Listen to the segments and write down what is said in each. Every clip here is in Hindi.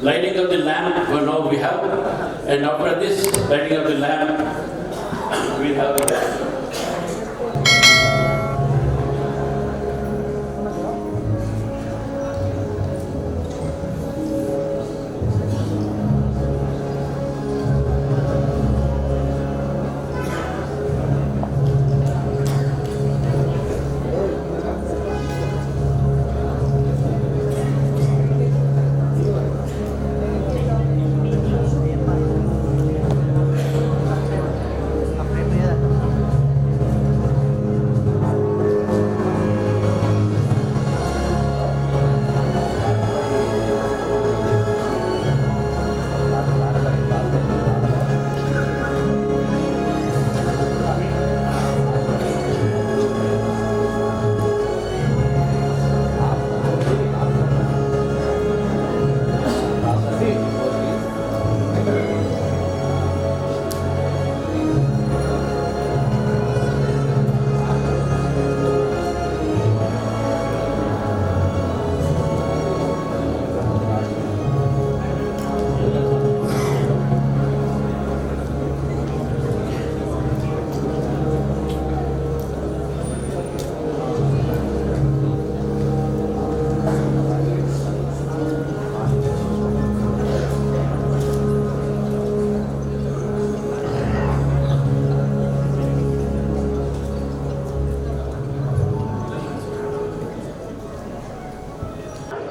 lighting of the lamp, now we have, and after this lighting of the lamp, we have the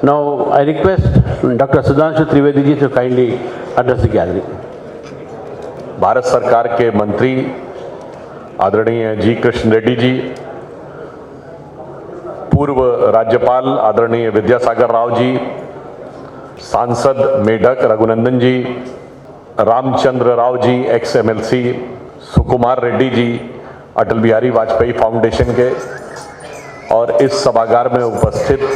Now, I request Dr. Sudhanshu Trivedi ji to kindly address the gathering. Bharat सरकार के मंत्री आदरणीय जी कृष्ण रेड्डी जी, पूर्व राज्यपाल आदरणीय विद्यासागर राव जी, सांसद मेढक रघुनंदन जी, रामचंद्र राव जी एक्स MLC, सुकुमार रेड्डी जी अटल बिहारी वाजपेयी फाउंडेशन के, और इस सभागार में उपस्थित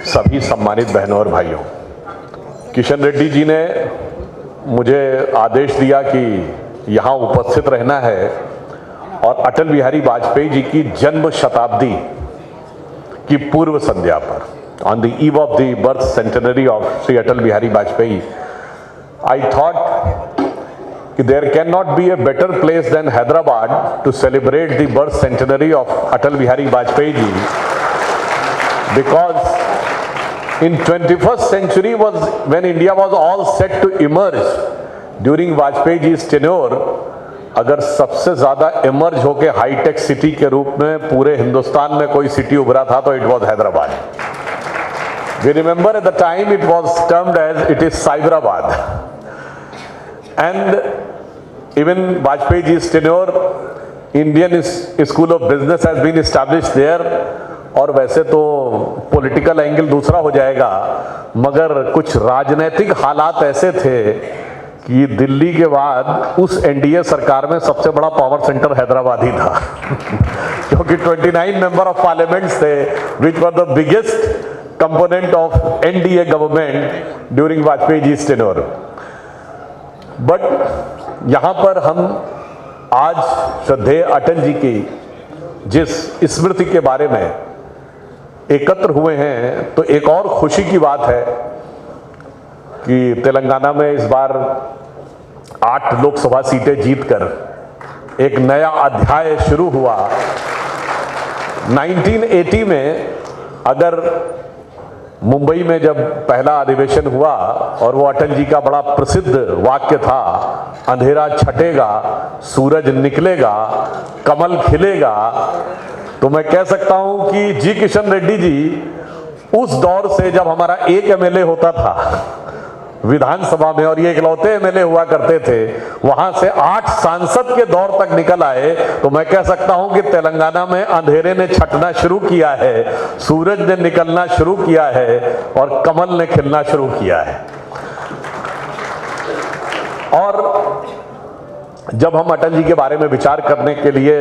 सभी सम्मानित बहनों और भाइयों, किशन रेड्डी जी ने मुझे आदेश दिया कि यहाँ उपस्थित रहना है और अटल बिहारी वाजपेयी जी की जन्म शताब्दी की पूर्व संध्या पर, on the eve of the birth centenary of Shri Atal Bihari Vajpayee, I thought कि there can not be a better place than Hyderabad to celebrate the birth centenary of Atal Bihari Vajpayee ji, because in 21st century was when India was all set to emerge during Vajpayee ji's tenure. अगर सबसे ज्यादा इमर्ज होके हाईटेक सिटी के रूप में पूरे हिंदुस्तान में कोई सिटी उभरा था तो it was Hyderabad. We remember at the time it was termed as it is Cyberabad. And even Vajpayee ji's tenure, Indian School of Business has been established there. और वैसे तो पॉलिटिकल एंगल दूसरा हो जाएगा, मगर कुछ राजनीतिक हालात ऐसे थे कि दिल्ली के बाद उस NDA सरकार में सबसे बड़ा पावर सेंटर हैदराबाद ही था क्योंकि 29 मेंबर ऑफ पार्लियामेंट्स थे, which were the biggest component of NDA government during Vajpayee ji tenure. But यहाँ पर हम आज श्रद्धेय अटल जी की जिस स्मृति के बारे में एकत्र हुए हैं, तो एक और खुशी की बात है कि तेलंगाना में इस बार 8 लोकसभा सीटें जीतकर एक नया अध्याय शुरू हुआ. 1980 में अगर मुंबई में जब पहला अधिवेशन हुआ और वो अटल जी का बड़ा प्रसिद्ध वाक्य था, अंधेरा छटेगा, सूरज निकलेगा, कमल खिलेगा, तो मैं कह सकता हूं कि जी किशन रेड्डी जी उस दौर से जब हमारा एक MLA होता था विधानसभा में और ये इकलौते MLA हुआ करते थे, वहां से 8 सांसद के दौर तक निकल आए, तो मैं कह सकता हूं कि तेलंगाना में अंधेरे ने छटना शुरू किया है, सूरज ने निकलना शुरू किया है और कमल ने खिलना शुरू किया है. और जब हम अटल जी के बारे में विचार करने के लिए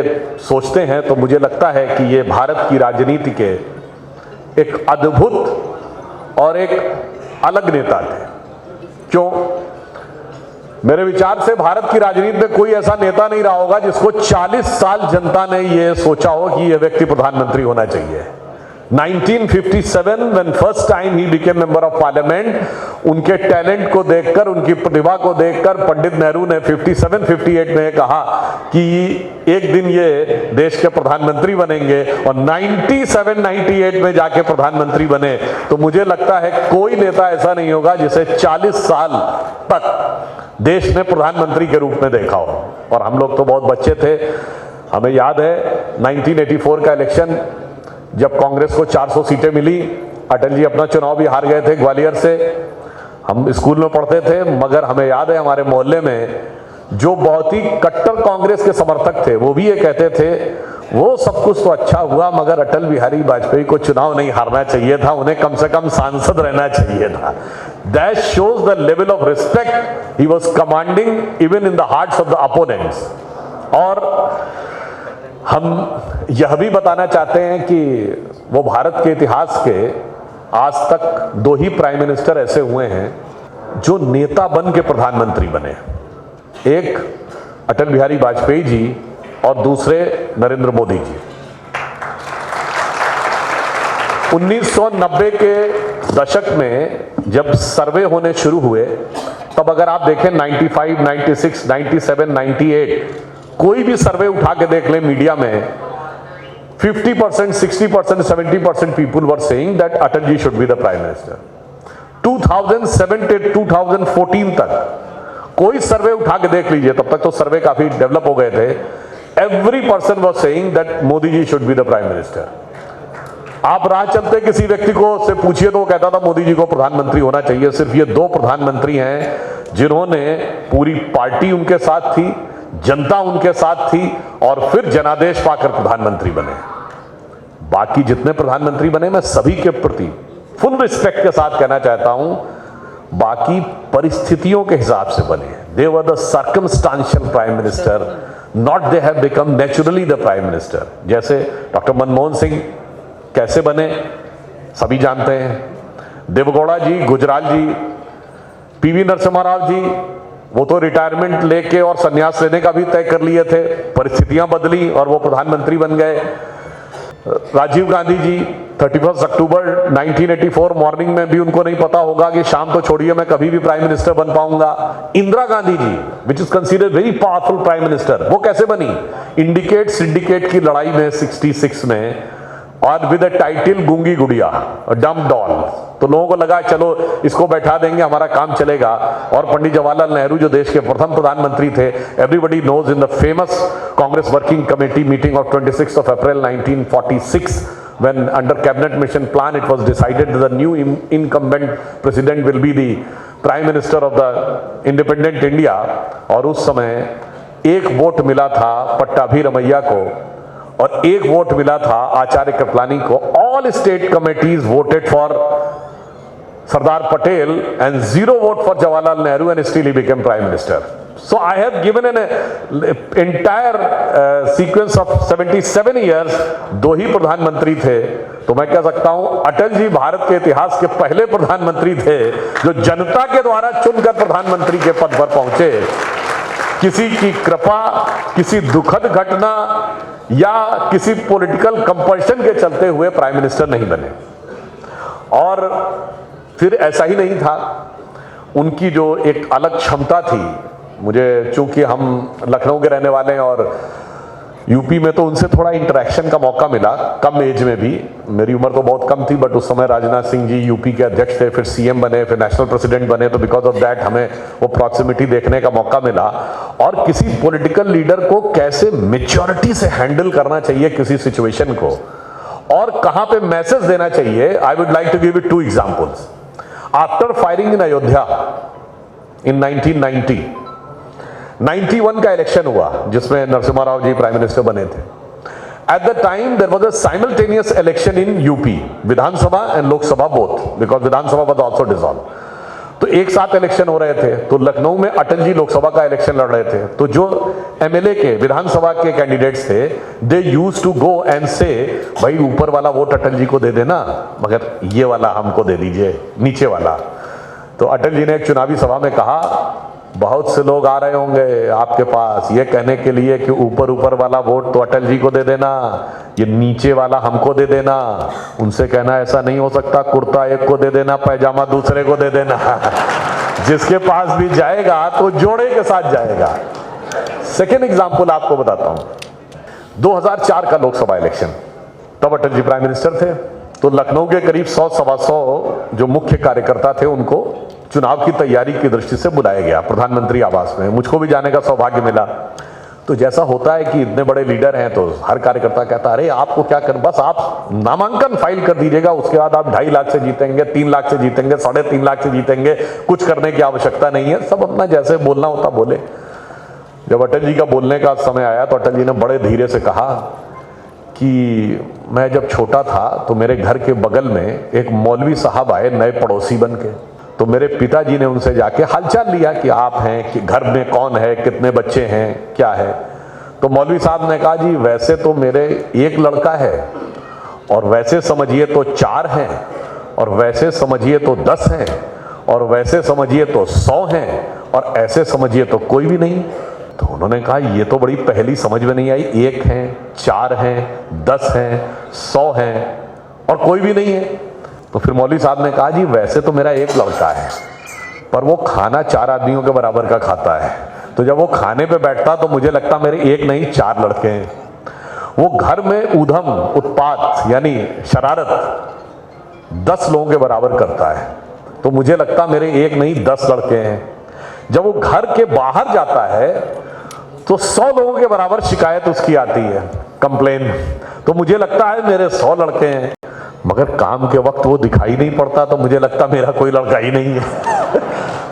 सोचते हैं तो मुझे लगता है कि ये भारत की राजनीति के एक अद्भुत और एक अलग नेता थे. क्यों? मेरे विचार से भारत की राजनीति में कोई ऐसा नेता नहीं रहा होगा जिसको 40 साल जनता ने ये सोचा हो कि ये व्यक्ति प्रधानमंत्री होना चाहिए. 1957 when first time he became member of parliament, उनके टैलेंट को देखकर, उनकी प्रतिभा को देखकर पंडित नेहरू ने 57-58 में कहा कि एक दिन ये देश के प्रधानमंत्री बनेंगे, और 97-98 में जाके प्रधानमंत्री बने। तो मुझे लगता है कोई नेता ऐसा नहीं होगा जिसे 40 साल तक देश ने प्रधानमंत्री के रूप में देखा हो। और हम लोग तो बहुत बच्चे थे, हमें याद है 1984 का इलेक्शन, जब कांग्रेस को 400 सीटें मिली, अटल जी अपना चुनाव भी हार गए थे ग्वालियर से। हम स्कूल में पढ़ते थे, मगर हमें याद है हमारे मोहल्ले में जो बहुत ही कट्टर कांग्रेस के समर्थक थे, वो भी ये कहते थे वो सब कुछ तो अच्छा हुआ, मगर अटल बिहारी वाजपेयी को चुनाव नहीं हारना चाहिए था, उन्हें कम से कम सांसद रहना चाहिए था। That shows the level of respect he was commanding even in the hearts of the opponents। और हम यह भी बताना चाहते हैं कि वो भारत के इतिहास के आज तक 2 ही प्राइम मिनिस्टर ऐसे हुए हैं जो नेता बन के प्रधानमंत्री बने। एक अटल बिहारी वाजपेयी जी और दूसरे नरेंद्र मोदी जी। 1990 के दशक में जब सर्वे होने शुरू हुए, तब अगर आप देखें 95, 96, 97, 98, कोई भी सर्वे उठा के देख लें मीडिया में, 50%, 60%, 70% people were saying that Atal ji should be the prime minister। 2007 से 2014 तक कोई सर्वे उठा के देख लीजिए, तब तक तो सर्वे काफी डेवलप हो गए थे, every person was saying that Modi ji should be the prime minister। आप राह चलते किसी व्यक्ति को से पूछिए तो वो कहता था मोदी जी को प्रधानमंत्री होना चाहिए। सिर्फ ये 2 प्रधानमंत्री हैं जिन्होंने, पूरी पार्टी उनके साथ थी, जनता उनके साथ थी, और फिर जनादेश पाकर प्रधानमंत्री बने। बाकी जितने प्रधानमंत्री बने, मैं सभी के प्रति फुल रिस्पेक्ट के साथ कहना चाहता हूं, बाकी परिस्थितियों के हिसाब से बने। They were the circumstantial prime minister, not they have become naturally the prime minister. जैसे डॉक्टर मनमोहन सिंह कैसे बने सभी जानते हैं, देवगौड़ा जी, गुजराल जी, पीवी नरसिम्हा राव जी, वो तो रिटायरमेंट लेके और संन्यास लेने का भी तय कर लिए थे, परिस्थितियां बदली और वो प्रधानमंत्री बन गए। राजीव गांधी जी 31 अक्टूबर 1984 मॉर्निंग में भी उनको नहीं पता होगा कि शाम तो छोड़िए मैं कभी भी प्राइम मिनिस्टर बन पाऊंगा। Indira Gandhi ji, which is considered very powerful prime minister, वो कैसे बनी? इंडिकेट सिंडिकेट की लड़ाई में 66 में, और विद अ टाइटल गूंगी गुड़िया, डम डॉल। तो लोगों को लगा चलो इसको बैठा देंगे, हमारा काम चलेगा। और पंडित जवाहरलाल नेहरू जो देश के प्रथम प्रधानमंत्री थे, everybody knows in the famous Congress working committee meeting of 26 April 1946 when under cabinet mission plan it was decided that the new incumbent president will be the prime minister of the independent India। और उस समय 1 वोट मिला था पट्टाभी रमैया को और 1 वोट मिला था आचार्य कृपलानी को। All state committees voted for Sardar Patel and 0 vote for Jawaharlal Nehru, and still he became prime minister। So I have given an entire sequence of 77 years, 2 ही प्रधानमंत्री थे। तो मैं कह सकता हूं अटल जी भारत के इतिहास के पहले प्रधानमंत्री थे जो जनता के द्वारा चुनकर प्रधानमंत्री के पद पर पहुंचे। किसी की कृपा, किसी दुखद घटना या किसी पॉलिटिकल कंपल्शन के चलते हुए प्राइम मिनिस्टर नहीं बने। और फिर ऐसा ही नहीं था, उनकी जो एक अलग क्षमता थी, मुझे चूंकि हम लखनऊ के रहने वाले हैं और यूपी में तो उनसे थोड़ा इंटरेक्शन का मौका मिला, कम एज में भी। मेरी उम्र तो बहुत कम थी, बट उस समय राजनाथ सिंह जी यूपी के अध्यक्ष थे, फिर सीएम बने, फिर नेशनल प्रेसिडेंट बने, तो बिकॉज ऑफ दैट हमें वो प्रॉक्सिमिटी देखने का मौका मिला। और किसी पॉलिटिकल लीडर को कैसे मैच्योरिटी से हैंडल करना चाहिए किसी सिचुएशन को, और कहां पे मैसेज देना चाहिए। I would like to give it 2 examples. After firing in Ayodhya in 1990, 91 का इलेक्शन हुआ जिसमें नरसिम्हा राव जी प्राइम मिनिस्टर बने थे। At the time there was a simultaneous election in UP, Vidhan Sabha and Lok Sabha both, because Vidhan Sabha was also dissolve. तो एक साथ इलेक्शन हो रहे थे। तो लखनऊ में अटल जी लोकसभा का इलेक्शन लड़ रहे थे, तो जो एमएलए के, विधानसभा के कैंडिडेट्स थे, they used to go and say भाई ऊपर वाला वोट अटल जी को दे देना, मगर ये वाला हमको दे दीजिए, नीचे वाला। तो अटल जी ने एक चुनावी सभा में कहा, बहुत से लोग आ रहे होंगे आपके पास ये कहने के लिए कि ऊपर ऊपर वाला वोट तो अटल जी को दे देना, ये नीचे वाला हमको दे देना। उनसे कहना ऐसा नहीं हो सकता, कुर्ता एक को दे देना, पैजामा दूसरे को दे देना। जिसके पास भी जाएगा तो जोड़े के साथ जाएगा। सेकेंड एग्जाम्पल आपको बताता हूं, 2004 का लोकसभा इलेक्शन, तब अटल जी प्राइम मिनिस्टर थे। तो लखनऊ के करीब 100-125 जो मुख्य कार्यकर्ता थे उनको चुनाव की तैयारी की दृष्टि से बुलाया गया प्रधानमंत्री आवास में। मुझको भी जाने का सौभाग्य मिला। तो जैसा होता है कि इतने बड़े लीडर हैं तो हर कार्यकर्ता कहता अरे आपको क्या कर, बस आप नामांकन फाइल कर दीजिएगा, उसके बाद आप 2.5 लाख से जीतेंगे, 3 लाख से जीतेंगे, 3.5 लाख से जीतेंगे, कुछ करने की आवश्यकता नहीं है। सब अपना जैसे बोलना होता बोले। जब अटल जी का बोलने का समय आया तो अटल जी ने बड़े धीरे से कहा कि मैं जब छोटा था तो मेरे घर के बगल में एक मौलवी साहब आए नए पड़ोसी बन के। तो मेरे पिताजी ने उनसे जाके हालचाल लिया कि आप हैं, कि घर में कौन है, कितने बच्चे हैं, क्या है। तो मौलवी साहब ने कहा जी वैसे तो मेरे एक लड़का है, और वैसे समझिए तो 4 हैं, और वैसे समझिए तो 10 हैं, और वैसे समझिए तो 100 हैं, और ऐसे समझिए तो कोई भी नहीं। तो उन्होंने कहा ये तो बड़ी पहली समझ में नहीं आई, 1 हैं, 4 हैं, 10 हैं, 100 हैं और कोई भी नहीं है। तो फिर मौलवी साहब ने कहा जी वैसे तो मेरा एक लड़का है, पर वो खाना 4 आदमियों के बराबर का खाता है। तो जब वो खाने पे बैठता तो मुझे लगता मेरे एक नहीं 4 लड़के हैं। वो घर में ऊधम उत्पात यानी शरारत 10 लोगों के बराबर करता है, तो मुझे लगता मेरे एक नहीं 10 लड़के हैं। जब वो घर के बाहर जाता है तो 100 लोगों के बराबर शिकायत उसकी आती है, कंप्लेन, तो मुझे लगता है मेरे 100 लड़के हैं। मगर काम के वक्त वो दिखाई नहीं पड़ता तो मुझे लगता मेरा कोई लड़का ही नहीं है।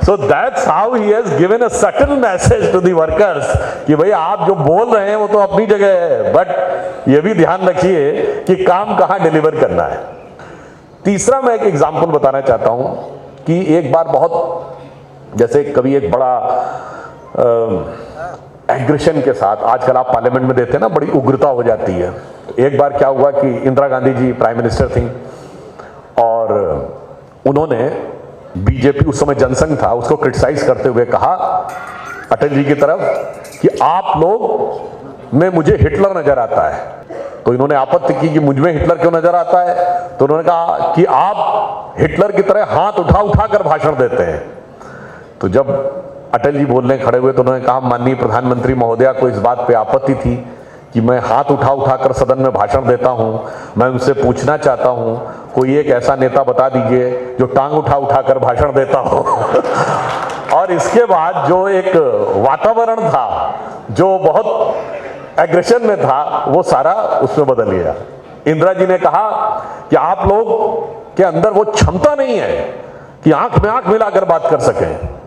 So that's how he has given a subtle message to the workers कि भाई आप जो बोल रहे हैं वो तो अपनी जगह है, बट ये भी ध्यान रखिए कि काम कहाँ डिलीवर करना है। तीसरा मैं एक एग्जांपल बताना चाहता हूं कि एक बार बहुत जैसे कभी एक बड़ा एग्रेशन के साथ, आजकल आप पार्लियामेंट में देते हैं ना, बड़ी उग्रता हो जाती है। एक बार क्या हुआ कि इंदिरा गांधी जी प्राइम मिनिस्टर थी और उन्होंने बीजेपी, उस समय जनसंघ था, उसको क्रिटिसाइज करते हुए कहा अटल जी की तरफ कि आप लोग में मुझे हिटलर नजर आता है। तो इन्होंने आपत्ति की कि मुझ में हिटलर क्यों नजर आता है। तो उन्होंने कहा कि आप हिटलर की तरह हाथ उठा उठा कर भाषण देते हैं। तो जब अटल जी बोलने खड़े हुए तो उन्होंने कहा माननीय प्रधानमंत्री महोदया को इस बात पे आपत्ति थी कि मैं हाथ उठा उठा कर सदन में भाषण देता हूं। मैं उनसे पूछना चाहता हूं कोई एक ऐसा नेता बता दीजिए जो टांग उठा उठा कर भाषण देता हो। और इसके बाद जो एक वातावरण था जो बहुत एग्रेशन में था वो सारा उसमें बदल गया। इंदिरा जी ने कहा कि आप लोग के अंदर वो क्षमता नहीं है कि आंख में आंख मिलाकर बात कर सकें।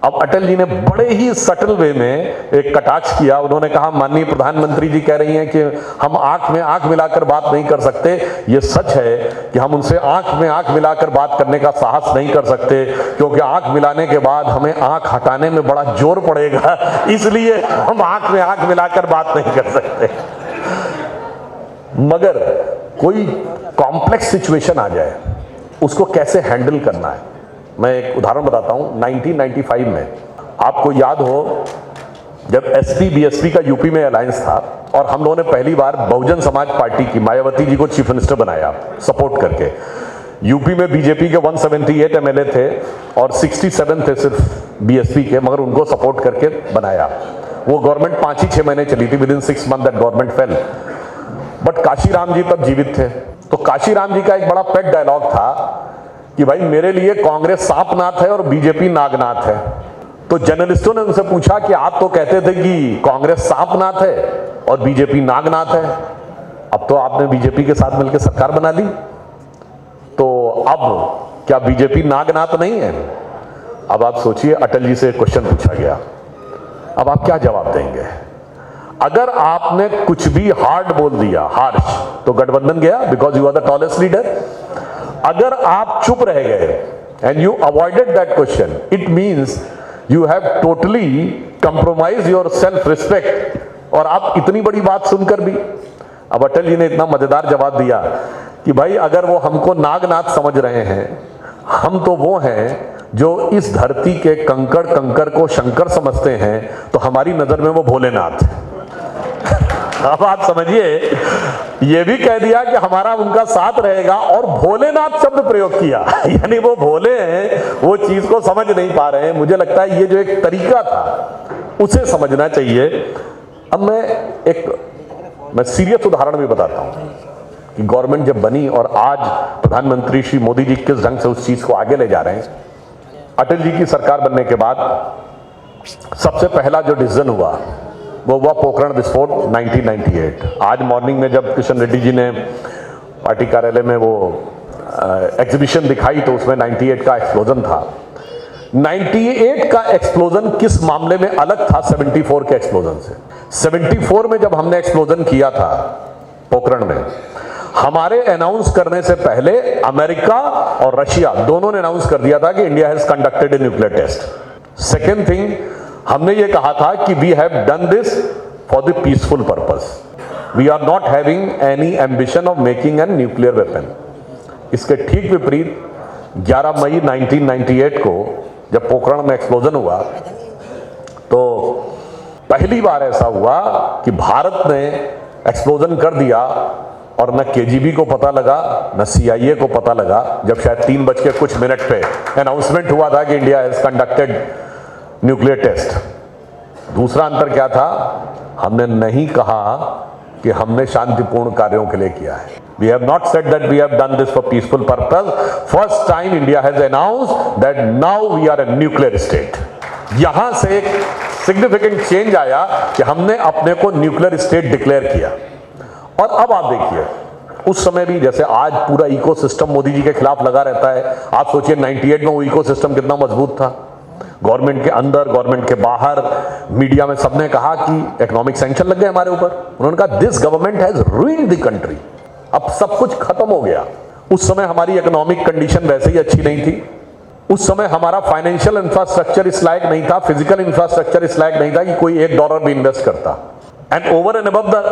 अब अटल जी ने बड़े ही सटल वे में एक कटाक्ष किया। उन्होंने कहा माननीय प्रधानमंत्री जी कह रही हैं कि हम आंख में आंख मिलाकर बात नहीं कर सकते। ये सच है कि हम उनसे आंख में आंख मिलाकर बात करने का साहस नहीं कर सकते, क्योंकि आंख मिलाने के बाद हमें आंख हटाने में बड़ा जोर पड़ेगा, इसलिए हम आंख में आंख मिलाकर बात नहीं कर सकते। मगर कोई कॉम्प्लेक्स सिचुएशन आ जाए, उसको कैसे हैंडल करना है। मैं एक उदाहरण बताता हूं। 1995 में आपको याद हो जब एसपी बीएसपी का यूपी में अलायंस था और हम लोगों ने पहली बार बहुजन समाज पार्टी की मायावती जी को चीफ मिनिस्टर बनाया सपोर्ट करके। यूपी में बीजेपी के 178 एमएलए थे और 67 थे सिर्फ बीएसपी के, मगर उनको सपोर्ट करके बनाया। वो गवर्नमेंट 5 ही 6 महीने चली थी। Within 6 month that government fail. But Kanshi Ram ji तब जीवित थे। तो काशीराम जी का एक बड़ा पेट डायलॉग था कि भाई मेरे लिए कांग्रेस सांपनाथ है और बीजेपी नागनाथ है। तो जर्नलिस्टों ने उनसे पूछा कि आप तो कहते थे कि कांग्रेस सांपनाथ है और बीजेपी नागनाथ है, अब तो आपने बीजेपी के साथ मिलकर सरकार बना ली, तो अब क्या बीजेपी नागनाथ नहीं है? अब आप सोचिए, अटल जी से क्वेश्चन पूछा गया, अब आप क्या जवाब देंगे? अगर आपने कुछ भी हार्ड बोल दिया, हार्श, तो गठबंधन गया, because you are the tallest leader. अगर आप चुप रह गए and you avoided that question, it means you have totally compromise your self respect. और आप इतनी बड़ी बात सुनकर भी, अब अटल जी ने इतना मजेदार जवाब दिया कि भाई अगर वो हमको नागनाथ समझ रहे हैं, हम तो वो हैं जो इस धरती के कंकड़ कंकड़ को शंकर समझते हैं तो हमारी नजर में वो भोलेनाथ है। अब आप समझिए, ये भी कह दिया कि हमारा उनका साथ रहेगा और भोलेनाथ शब्द प्रयोग किया। यानी वो भोले हैं, वो चीज को समझ नहीं पा रहे हैं। मुझे लगता है ये जो एक तरीका था उसे समझना चाहिए। अब मैं सीरियस उदाहरण भी बताता हूं कि गवर्नमेंट जब बनी और आज प्रधानमंत्री श्री मोदी जी किस ढंग से उस चीज को आगे ले जा रहे हैं। अटल जी की सरकार बनने के बाद सबसे पहला जो डिसीजन हुआ वो हुआ पोखरण विस्फोट 1998। आज मॉर्निंग में जब किशन रेड्डी जी ने पार्टी कार्यालय में वो एग्जीबिशन दिखाई तो उसमें 98 का एक्सप्लोजन था। 98 का एक्सप्लोजन किस मामले में अलग था 74 के एक्सप्लोजन से? 74 में जब हमने एक्सप्लोजन किया था पोखरण में, हमारे अनाउंस करने से पहले अमेरिका और रशिया दोनों ने अनाउंस कर दिया था कि India has conducted a nuclear test. Second thing, हमने ये कहा था कि we have done this for the peaceful purpose, we are not having any ambition of making an nuclear weapon. इसके ठीक विपरीत 11 मई 1998 को जब पोखरण में एक्सप्लोजन हुआ तो पहली बार ऐसा हुआ कि भारत ने एक्सप्लोजन कर दिया और न केजीबी को पता लगा न सीआईए को पता लगा, जब शायद 3:00 पे अनाउंसमेंट हुआ था कि India has conducted nuclear test. दूसरा अंतर क्या था? हमने नहीं कहा कि हमने शांतिपूर्ण कार्यों के लिए किया है। We have not said that we have done this for peaceful purpose. First time India has announced that now we are a nuclear state. यहां से एक सिग्निफिकेंट चेंज आया कि हमने अपने को न्यूक्लियर स्टेट डिक्लेयर किया। और अब आप देखिए, उस समय भी जैसे आज पूरा इकोसिस्टम मोदी जी के खिलाफ लगा रहता है, आप सोचिए 98 में वो इकोसिस्टम कितना मजबूत था। गवर्नमेंट के अंदर, गवर्नमेंट के बाहर, मीडिया में सबने कहा कि इकोनॉमिक सैंक्शन लग गए हमारे ऊपर। उन्होंने कहा this government has ruined the country, अब सब कुछ खत्म हो गया। उस समय हमारी इकोनॉमिक कंडीशन वैसे ही अच्छी नहीं थी। उस समय हमारा फाइनेंशियल इंफ्रास्ट्रक्चर इस लायक नहीं था, फिजिकल इंफ्रास्ट्रक्चर इस लायक नहीं था कि कोई $1 भी इन्वेस्ट करता। And over and above the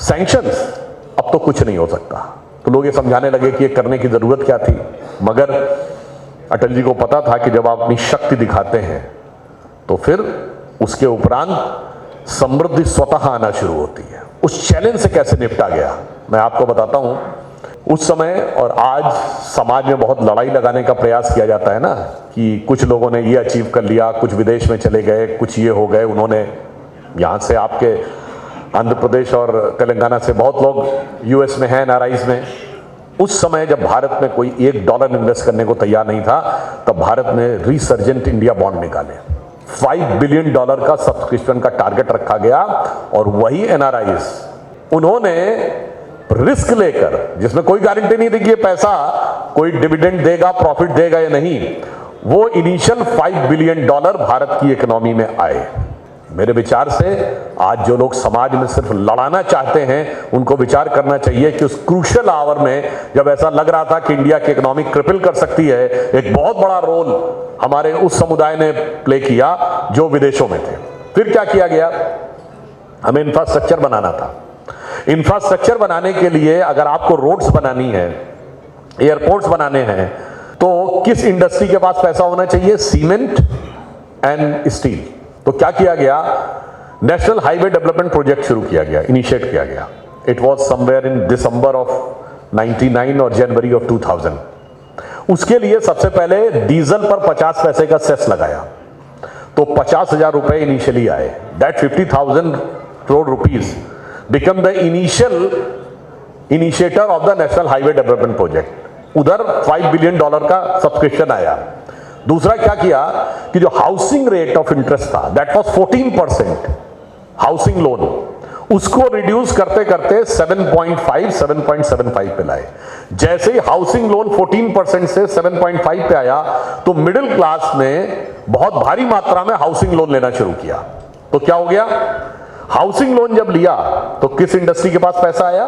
sanctions अब तो कुछ नहीं हो सकता। तो लोग ये समझाने लगे कि ये करने की जरूरत क्या थी, मगर अटल जी को पता था कि जब आप अपनी शक्ति दिखाते हैं तो फिर उसके उपरांत समृद्धि स्वतः आना शुरू होती है। उस चैलेंज से कैसे निपटा गया मैं आपको बताता हूं। उस समय और आज समाज में बहुत लड़ाई लगाने का प्रयास किया जाता है ना, कि कुछ लोगों ने ये अचीव कर लिया, कुछ विदेश में चले गए, कुछ ये हो गए, उन्होंने यहाँ से आपके आंध्र प्रदेश और तेलंगाना से बहुत लोग यूएस में हैं, NRIs में। उस समय जब भारत में कोई $1 इन्वेस्ट करने को तैयार नहीं था, तब भारत ने रिसर्जेंट इंडिया बॉन्ड निकाले। $5 बिलियन का सब्सक्रिप्शन का टारगेट रखा गया और वही NRIs उन्होंने रिस्क लेकर, जिसमें कोई गारंटी नहीं थी कि ये पैसा कोई डिविडेंड देगा, प्रॉफिट देगा या नहीं, वो इनिशियल $5 बिलियन भारत की इकोनॉमी में आए। मेरे विचार से आज जो लोग समाज में सिर्फ लड़ाना चाहते हैं उनको विचार करना चाहिए कि उस क्रूशियल आवर में जब ऐसा लग रहा था कि इंडिया की इकोनॉमी क्रिपल कर सकती है, एक बहुत बड़ा रोल हमारे उस समुदाय ने प्ले किया जो विदेशों में थे। फिर क्या किया गया? हमें इंफ्रास्ट्रक्चर बनाना था। इंफ्रास्ट्रक्चर बनाने के लिए अगर आपको रोड्स बनानी है, एयरपोर्ट्स बनाने हैं, तो किस इंडस्ट्री के पास पैसा होना चाहिए? Cement and steel. तो क्या किया गया? नेशनल हाईवे डेवलपमेंट प्रोजेक्ट शुरू किया गया, इनिशिएट किया गया। It was somewhere in December of 99 और जनवरी ऑफ 2000। उसके लिए सबसे पहले डीजल पर 50 पैसे का सेस लगाया, तो 50,000 रुपए इनिशियली आए। That 50,000 crore rupees become the initiator of the national highway development project. उधर $5 बिलियन का सब्सक्रिप्शन आया। दूसरा क्या किया कि जो हाउसिंग रेट ऑफ इंटरेस्ट था, दैट वाज 14% हाउसिंग लोन, उसको रिड्यूस करते करते 7.75 पे लाए। जैसे ही हाउसिंग लोन 14% से 7.5 पे आया तो मिडिल क्लास ने बहुत भारी मात्रा में हाउसिंग लोन लेना शुरू किया। तो क्या हो गया? हाउसिंग लोन जब लिया तो किस इंडस्ट्री के पास पैसा आया?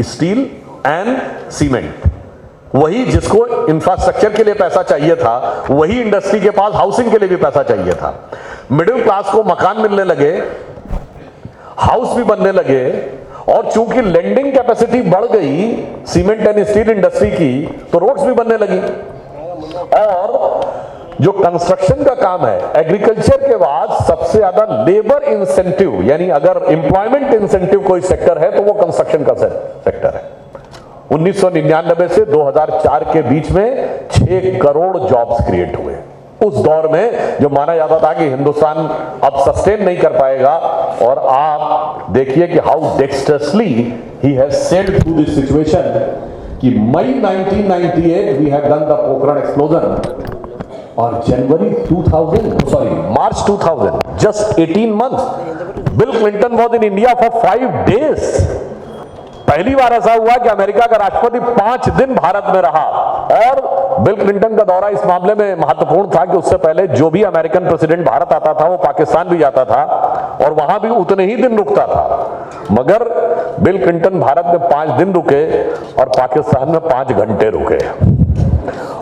Steel and cement. वही जिसको इंफ्रास्ट्रक्चर के लिए पैसा चाहिए था, वही इंडस्ट्री के पास हाउसिंग के लिए भी पैसा चाहिए था। मिडिल क्लास को मकान मिलने लगे, हाउस भी बनने लगे, और चूंकि लेंडिंग कैपेसिटी बढ़ गई सीमेंट एंड स्टील इंडस्ट्री की, तो रोड्स भी बनने लगी। और जो कंस्ट्रक्शन का काम है, एग्रीकल्चर के बाद सबसे ज्यादा लेबर इंसेंटिव, यानी अगर एम्प्लॉयमेंट इंसेंटिव कोई सेक्टर है तो वो कंस्ट्रक्शन का सेक्टर है। 1999 से 2004 के बीच में 6 करोड़ जॉब्स क्रिएट हुए। उस दौर में जो माना जाता था कि हिंदुस्तान अब सस्टेन नहीं कर पाएगा, और आप देखिए कि how dexterously he has sailed through this situation कि May 1998 we have done the Pokhran explosion, और जनवरी 2000 March 2000, just 18 months, Bill Clinton was in India for 5 days। पहली बार ऐसा हुआ कि अमेरिका का राष्ट्रपति 5 दिन भारत में रहा, और बिल क्लिंटन का दौरा इस मामले में महत्वपूर्ण था कि उससे पहले जो भी अमेरिकन प्रेसिडेंट भारत आता था वो पाकिस्तान भी जाता था, और वहां भी उतने ही दिन रुकता था। मगर बिल क्लिंटन भारत में 5 दिन रुके और पाकिस्तान में 5 घंटे रुके।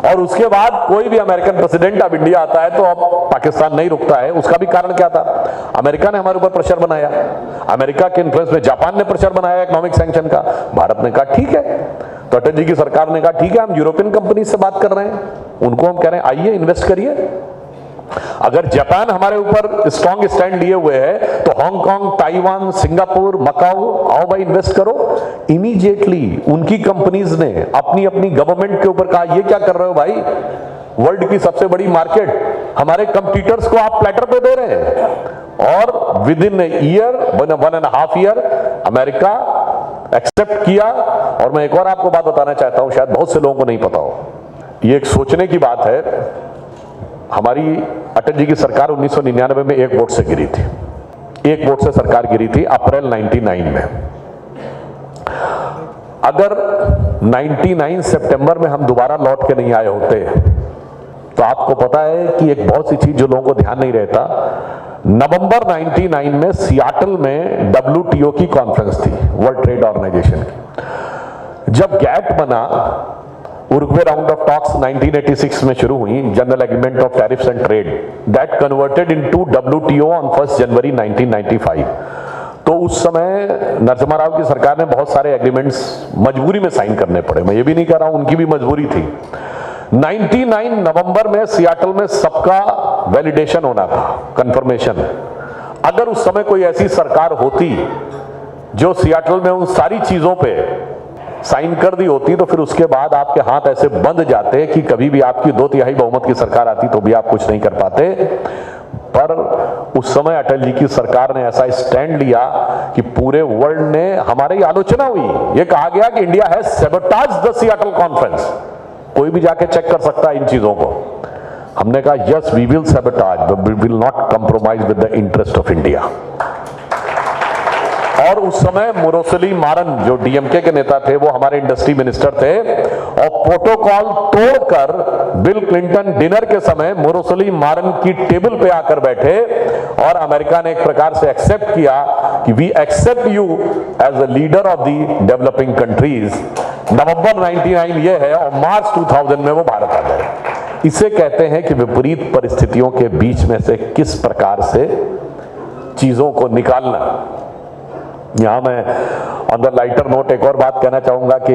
और उसके बाद कोई भी अमेरिकन प्रेसिडेंट अब इंडिया आता है तो अब पाकिस्तान नहीं रुकता है। उसका भी कारण क्या था? अमेरिका ने हमारे ऊपर प्रेशर बनाया, अमेरिका के इन्फ्लुएंस में जापान ने प्रेशर बनाया इकोनॉमिक सैंक्शन का। भारत ने कहा ठीक है, तो अटल जी की सरकार ने कहा ठीक है, हम यूरोपियन कंपनी से बात कर रहे हैं, उनको हम कह रहे हैं आइए इन्वेस्ट करिए। अगर जापान हमारे ऊपर स्ट्रॉन्ग स्टैंड लिए हुए है तो हांगकांग, ताइवान, सिंगापुर, मकाऊ, आओ भाई इन्वेस्ट करो। इमीडिएटली उनकी कंपनीज ने अपनी अपनी गवर्नमेंट के ऊपर कहा ये क्या कर रहे हो भाई, वर्ल्ड की सबसे बड़ी मार्केट, हमारे कंपटीटर्स को आप प्लेटर पे दे रहे हैं। और within year, 1.5 year America accept किया। और मैं एक और आपको बात बताना चाहता हूं, शायद बहुत से लोगों को नहीं पता हो, ये एक सोचने की बात है। हमारी अटल जी की सरकार 1999 में एक वोट से गिरी थी, एक वोट से सरकार गिरी थी अप्रैल 99 में। अगर 99 सितंबर में हम दोबारा लौट के नहीं आए होते तो आपको पता है कि एक बहुत सी चीज जो लोगों को ध्यान नहीं रहता, नवंबर 99 में सियाटल में WTO की कॉन्फ्रेंस थी, वर्ल्ड ट्रेड ऑर्गेनाइजेशन की। जब गैट बना, उरुग्वे राउंड ऑफ टॉक्स 1986 में शुरू हुई, general agreement of tariffs and trade, that converted into WTO on 1 जनवरी 1995। तो उस समय नरसिम्हा राव की सरकार ने बहुत सारे एग्रीमेंट्स मजबूरी में साइन करने पड़े। मैं ये भी नहीं कह रहा हूं उनकी भी मजबूरी थी। 99 नवंबर में सियाटल में सबका वैलिडेशन होना था, कंफर्मेशन। अगर उस समय कोई ऐसी सरकार होती जो सियाटल में उन सारी चीजों पे साइन कर दी होती तो फिर उसके बाद आपके हाथ ऐसे बंध जाते कि कभी भी आपकी 2/3 बहुमत की सरकार आती तो भी आप कुछ नहीं कर पाते। पर उस समय अटल जी की सरकार ने ऐसा स्टैंड लिया कि पूरे वर्ल्ड ने, हमारी आलोचना हुई, ये कहा गया कि India has sabotaged the Seattle conference. कोई भी जाके चेक कर सकता है इन चीजों को। हमने कहा yes we will sabotage but we will not compromise with the interest of India. और उस समय मुरसली मारन जो डीएमके के नेता थे वो हमारे इंडस्ट्री मिनिस्टर थे, और प्रोटोकॉल तोड़कर बिल क्लिंटन डिनर के समय मुरसली मारन की टेबल पे आकर बैठे और अमेरिका ने एक प्रकार से एक्सेप्ट किया कि we accept you as a leader of the developing countries. नवंबर 99 ये है और मार्च 2000 में वो भारत आ गए। इसे कहते हैं कि विपरीत परिस्थितियों के बीच में से किस प्रकार से चीजों को निकालना। यहां मैं ऑन द लाइटर नोट एक और बात कहना चाहूंगा कि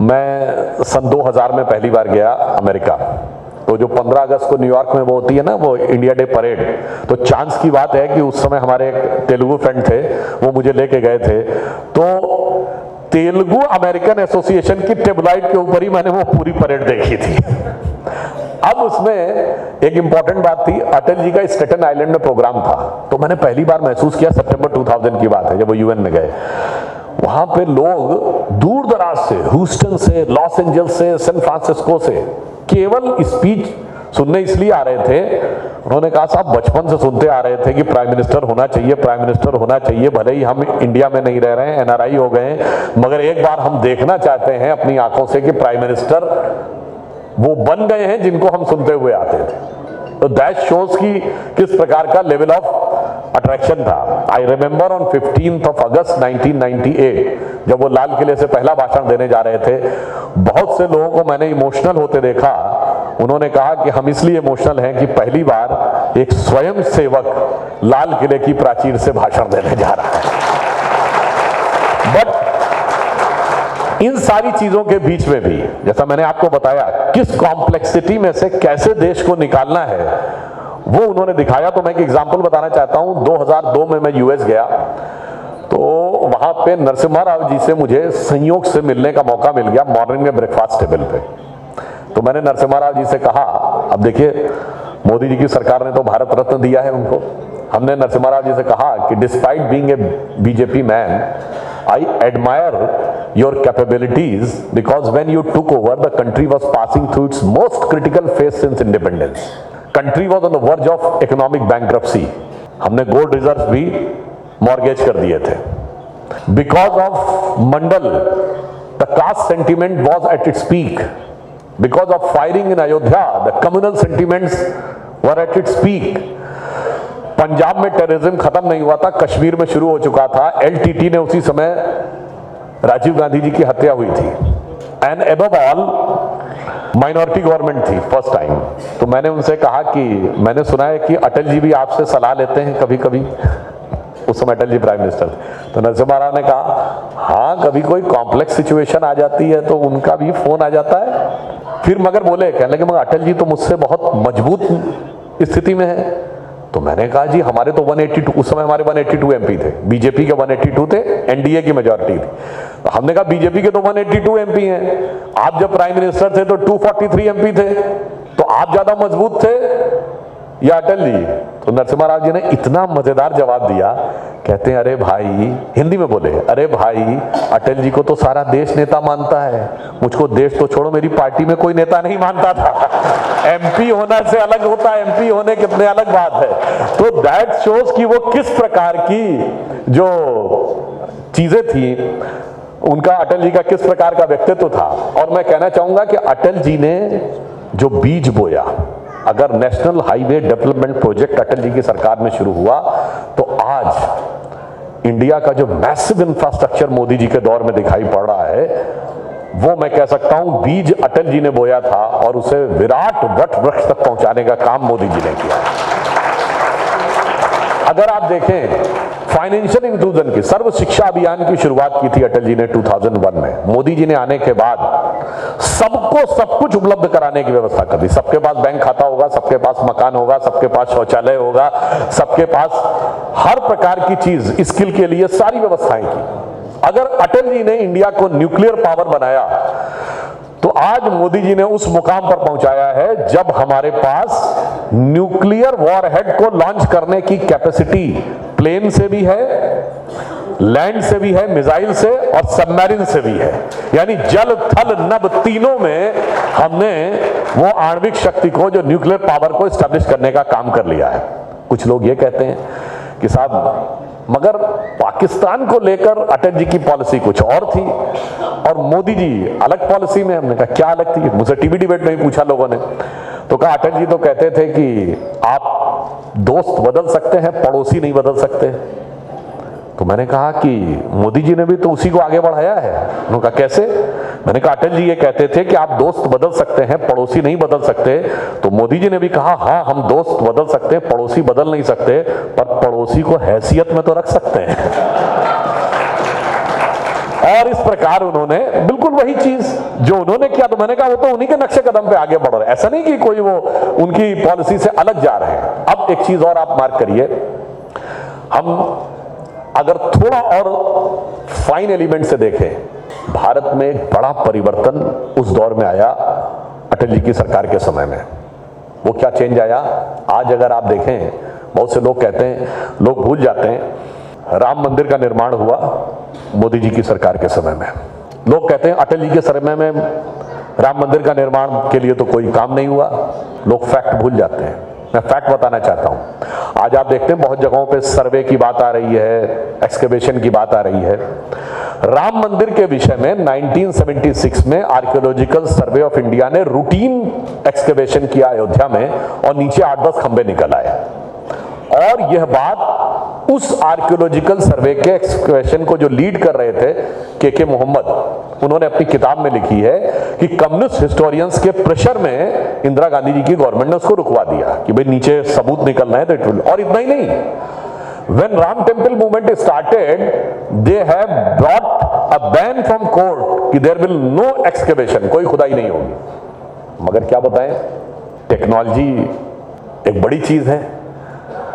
मैं सन 2000 में पहली बार गया अमेरिका। तो जो 15 अगस्त को न्यूयॉर्क में वो होती है ना, वो इंडिया डे परेड, तो चांस की बात है कि उस समय हमारे एक तेलुगु फ्रेंड थे, वो मुझे लेके गए थे। तो तेलुगु अमेरिकन एसोसिएशन की टेबलाइट के ऊपर ही मैंने वो पूरी परेड देखी थी। अब उसमें एक इंपॉर्टेंट बात थी, अटल जी का स्टेटन आइलैंड में प्रोग्राम था। तो मैंने पहली बार महसूस किया, सितंबर 2000 की बात है जब वो यूएन में गए। वहां पे लोग दूर दराज से, ह्यूस्टन से, लॉस एंजल्स से, सैन फ्रांसिस्को से केवल स्पीच सुनने इसलिए आ रहे थे। उन्होंने कहा साहब बचपन से सुनते आ रहे थे कि प्राइम मिनिस्टर होना चाहिए, प्राइम मिनिस्टर होना चाहिए। भले ही हम इंडिया में नहीं रह रहे हैं, एनआरआई हो गए, मगर एक बार हम देखना चाहते हैं अपनी आंखों से कि प्राइम मिनिस्टर वो बन गए हैं जिनको हम सुनते हुए आते थे। तो दैट शोज की किस प्रकार का लेवल ऑफ अट्रैक्शन था। आई रिमेंबर ऑन 15 अगस्त 1998 जब वो लाल किले से पहला भाषण देने जा रहे थे, बहुत से लोगों को मैंने इमोशनल होते देखा। उन्होंने कहा कि हम इसलिए इमोशनल हैं कि पहली बार एक स्वयं सेवक लाल किले की प्राचीर से भाषण देने जा रहा है। बट इन सारी चीजों के बीच में भी जैसा मैंने आपको बताया किस कॉम्प्लेक्सिटी में से कैसे देश को निकालना है वो उन्होंने दिखाया। तो मैं एक एग्जांपल बताना चाहता हूं। 2002 में मैं यूएस गया तो वहां पे नरसिम्हा राव जी से मुझे संयोग से मिलने का मौका मिल गया मॉर्निंग में ब्रेकफास्ट टेबल पे। तो मैंने नरसिम्हा राव जी से कहा, अब देखिए मोदी जी की सरकार ने तो भारत रत्न दिया है उनको। हमने नरसिम्हा राव जी से कहा कि despite being a BJP man I admire your capabilities because when you took over the country was passing through its most critical phase since independence. Country was on the verge of economic bankruptcy. हमने गोल्ड रिजर्व भी मॉर्गेज कर दिए थे। Because of Mandal the caste sentiment was at its peak. Because of firing in Ayodhya the communal sentiments were at its peak. Punjab में टेररिज्म खत्म नहीं हुआ था, कश्मीर में शुरू हो चुका था। एलटीटी ने उसी समय राजीव गांधी जी की हत्या हुई थी। And above all minority government थी फर्स्ट टाइम। तो मैंने उनसे कहा कि मैंने सुना है कि अटल जी भी आपसे सलाह लेते हैं कभी कभी। उस समय अटल जी प्राइम मिनिस्टर। तो नरसिम्हा राव ने कहा हाँ कभी कोई कॉम्प्लेक्स सिचुएशन आ जाती है तो उनका भी फोन आ जाता है। फिर मगर बोले, कहने लगे मगर अटल जी तो मुझसे बहुत मजबूत स्थिति में है। तो मैंने कहा जी हमारे तो 182, उस समय हमारे 182 एमपी थे, बीजेपी के 182 थे, एनडीए की मेजॉरिटी थी। तो हमने कहा बीजेपी के तो 182 एमपी हैं, आप जब प्राइम मिनिस्टर थे तो 243 एमपी थे, तो आप ज्यादा मजबूत थे या अटल जी? तो नरसिम्हा राव जी ने इतना मजेदार जवाब दिया, कहते हैं अरे भाई, हिंदी में बोले, अरे भाई अटल जी को तो सारा देश नेता मानता है, मुझको देश तो छोड़ो मेरी पार्टी में कोई नेता नहीं मानता था। एमपी होना से अलग होता है, एमपी होने कितने अलग बात है। तो दैट शोज कि वो किस प्रकार की जो चीजें थी, उनका अटल जी का किस प्रकार का व्यक्तित्व था। और मैं कहना चाहूंगा कि अटल जी ने जो बीज बोया, अगर national highway development project Atal ji की सरकार में शुरू हुआ तो आज इंडिया का जो मैसिव इंफ्रास्ट्रक्चर मोदी जी के दौर में दिखाई पड़ रहा है, वो मैं कह सकता हूं बीज अटल जी ने बोया था और उसे विराट वट वृक्ष तक पहुंचाने का काम मोदी जी ने किया। अगर आप देखें फाइनेंशियल इंक्लूजन की, सर्व शिक्षा अभियान की शुरुआत की थी अटल जी ने 2001 में। मोदी जी ने आने के बाद सबको सब कुछ उपलब्ध कराने की व्यवस्था कर दी। सबके पास बैंक खाता होगा, सबके पास मकान होगा, सबके पास शौचालय होगा, सबके पास हर प्रकार की चीज, स्किल के लिए सारी व्यवस्थाएं की। अगर अटल जी ने इंडिया को न्यूक्लियर पावर बनाया तो आज मोदी जी ने उस मुकाम पर पहुंचाया है जब हमारे पास न्यूक्लियर वॉरहेड को लॉन्च करने की कैपेसिटी प्लेन से भी है, लैंड से भी है, मिसाइल से और सबमरीन से भी है। यानी जल थल नभ तीनों में हमने वो आणविक शक्ति को, जो न्यूक्लियर पावर को एस्टैब्लिश करने का काम कर लिया है। कुछ लोग ये कहते हैं कि साहब मगर पाकिस्तान को लेकर अटल जी की पॉलिसी कुछ और थी और मोदी जी अलग पॉलिसी में। हमने कहा क्या अलग थी? मुझसे टीवी डिबेट में भी पूछा लोगों ने, तो कहा अटल जी तो कहते थे कि आप दोस्त बदल सकते हैं, पड़ोसी नहीं बदल सकते। तो मैंने कहा कि मोदी जी ने भी तो उसी को आगे बढ़ाया है। उन्होंने कहा कैसे? मैंने कहा अटल जी ये कहते थे कि आप दोस्त बदल सकते हैं, पड़ोसी नहीं बदल सकते। तो मोदी जी ने भी कहा हाँ हम दोस्त बदल सकते हैं, पड़ोसी बदल नहीं सकते, पर पड़ोसी को हैसियत में तो रख सकते हैं। और इस प्रकार उन्होंने बिल्कुल वही चीज जो उन्होंने किया, तो मैंने कहा वो तो उन्हीं के नक्शे कदम पे आगे बढ़ रहे हैं, ऐसा नहीं कि कोई वो उनकी पॉलिसी से अलग जा रहे हैं। अब एक चीज और आप मार्क करिए, हम अगर थोड़ा और फाइन एलिमेंट से देखें, भारत में एक बड़ा परिवर्तन उस दौर में आया अटल जी की सरकार के समय में। वो क्या चेंज आया? आज अगर आप देखें, बहुत से लोग कहते हैं, लोग भूल जाते हैं, राम मंदिर का निर्माण हुआ मोदी जी की सरकार के समय में। लोग कहते हैं अटल जी के समय में राम मंदिर का निर्माण के लिए तो कोई काम नहीं हुआ। लोग फैक्ट भूल जाते हैं। मैं फैक्ट बताना चाहता हूं। आज आप देखते हैं बहुत जगहों पे सर्वे की बात आ रही है, एक्सकवेशन की बात आ रही है। राम मंदिर के विषय में 1976 में आर्कियोलॉजिकल सर्वे ऑफ इंडिया ने रूटीन एक्सकवेशन किया अयोध्या में और नीचे 8-10 खंबे निकल आए। और यह बात उस आर्कियोलॉजिकल सर्वे के एक्सकवेशन को जो लीड कर रहे थे के मोहम्मद, उन्होंने अपनी किताब में लिखी है कि कम्युनिस्ट हिस्टोरियंस के प्रेशर में इंदिरा गांधी जी की गवर्नमेंट ने उसको रुकवा दिया कि भाई नीचे सबूत निकल रहे हैं तो इट विल। और इतना ही नहीं, when Ram temple movement started, they have brought a ban from court कि देयर विल नो एक्सकेवेशन, कोई खुदाई नहीं होगी। मगर क्या बताएं, टेक्नोलॉजी एक बड़ी चीज है